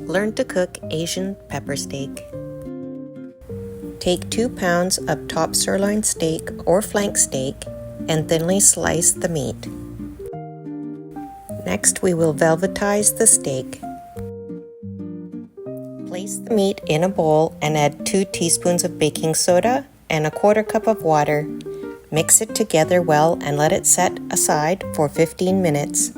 Learn to cook Asian pepper steak. Take 2 pounds of top sirloin steak or flank steak and thinly slice the meat. Next, we will velvetize the steak. Place the meat in a bowl and add 2 teaspoons of baking soda and a 1/4 cup of water. Mix it together well and let it set aside for 15 minutes.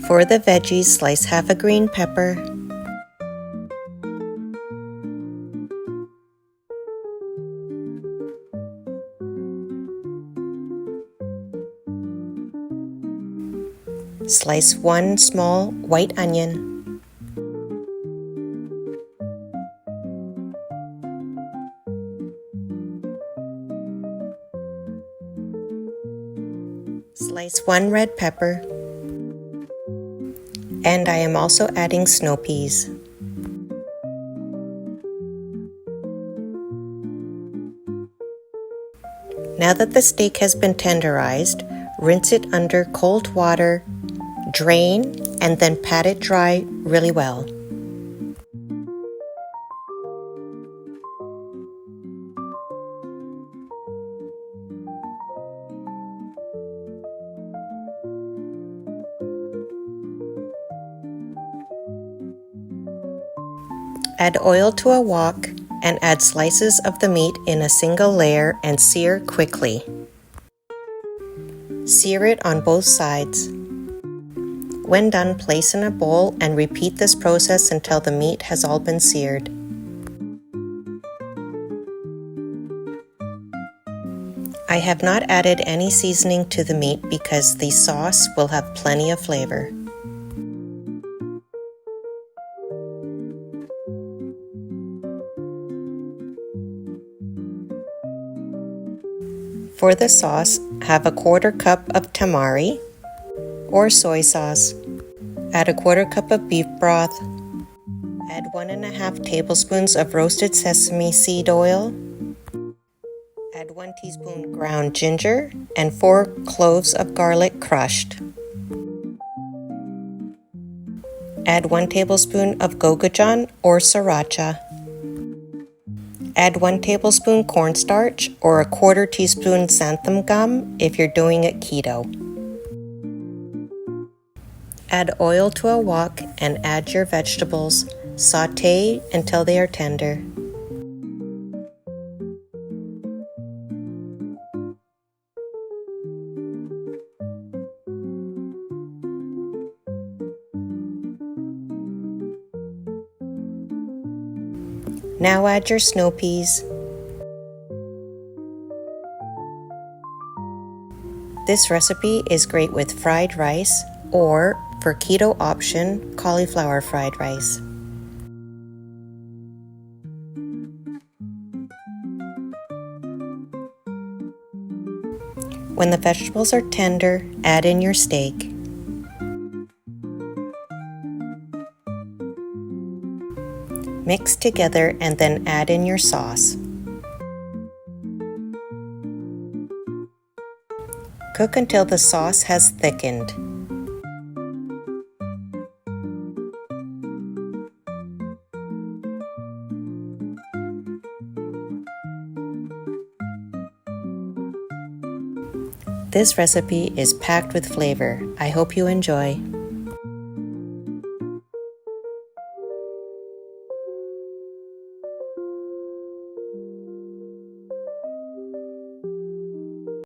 For the veggies, slice half a green pepper, slice 1 small white onion, slice 1 red pepper, and I am also adding snow peas. Now that the steak has been tenderized, rinse it under cold water, drain, and then pat it dry really well. Add oil to a wok and add slices of the meat in a single layer and sear quickly. Sear it on both sides. When done, place in a bowl and repeat this process until the meat has all been seared. I have not added any seasoning to the meat because the sauce will have plenty of flavor. For the sauce, have a 1/4 cup of tamari or soy sauce. Add a 1/4 cup of beef broth. Add 1½ tablespoons of roasted sesame seed oil. Add 1 teaspoon ground ginger and 4 cloves of garlic crushed. Add 1 tablespoon of gochujang or sriracha. Add 1 tablespoon cornstarch or a 1/4 teaspoon xanthan gum if you're doing it keto. Add oil to a wok and add your vegetables. Sauté until they are tender. Now add your snow peas. This recipe is great with fried rice or, for keto option, cauliflower fried rice. When the vegetables are tender, add in your steak. Mix together and then add in your sauce. Cook until the sauce has thickened. This recipe is packed with flavor. I hope you enjoy.